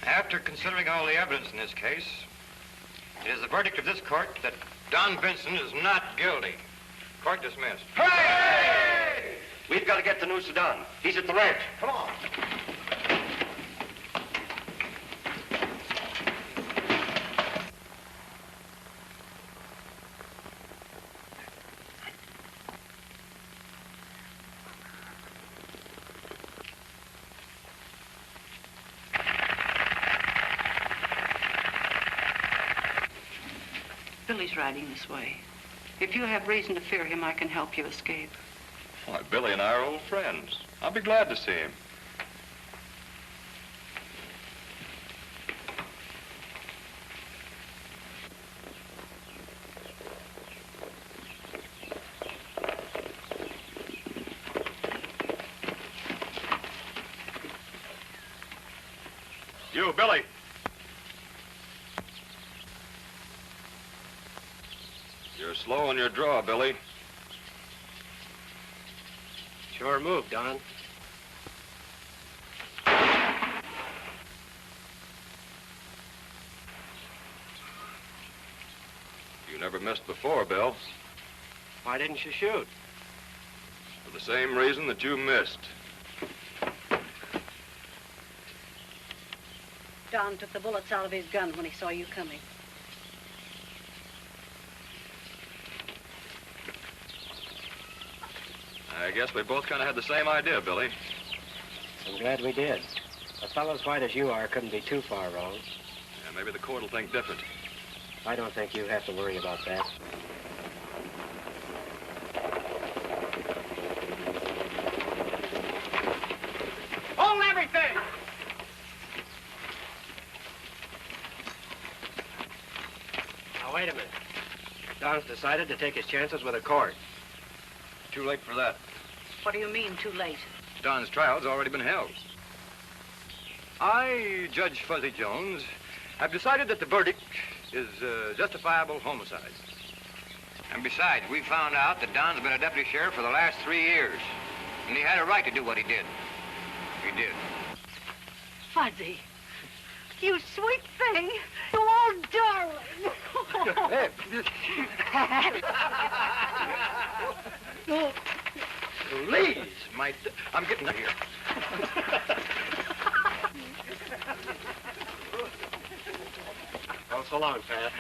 Speaker 2: After considering all the evidence in this case, it is the verdict of this court that Don Vincent is not guilty. Court dismissed.
Speaker 4: Hooray! We've got to get the news to Don. He's at the ranch. Come on.
Speaker 7: Billy's riding this way. If you have reason to fear him, I can help you escape.
Speaker 8: Why, Billy and I are old friends. I'll be glad to see him. You, Billy. You're slow on your draw, Billy.
Speaker 4: Sure move, Don.
Speaker 8: You never missed before, Bill.
Speaker 4: Why didn't you shoot?
Speaker 8: For the same reason that you missed.
Speaker 7: Don took the bullets out of his gun when he saw you coming.
Speaker 8: I guess we both kind of had the same idea, Billy.
Speaker 4: I'm glad we did. A fellow as white as you are couldn't be too far wrong.
Speaker 8: Yeah, maybe the court will think different.
Speaker 4: I don't think you have to worry about that.
Speaker 2: Hold everything!
Speaker 4: Now, wait a minute. Don's decided to take his chances with a court.
Speaker 2: Too late for that.
Speaker 7: What do you mean, too late?
Speaker 2: Don's trial's already been held. I, Judge Fuzzy Jones, have decided that the verdict is justifiable homicide. And besides, we found out that Don's been a deputy sheriff for the last 3 years. And he had a right to do what he did. He did.
Speaker 7: Fuzzy, you sweet thing. You old darling.
Speaker 2: Hey. Please, I'm getting out of here.
Speaker 4: Well, so long, Pat.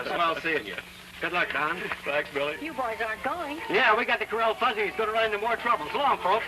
Speaker 4: Swell seeing you. Good luck, Don.
Speaker 8: Thanks, Billy.
Speaker 7: You boys aren't going.
Speaker 4: Yeah, we got to corral Fuzzy. He's going to run into more trouble. So long, folks.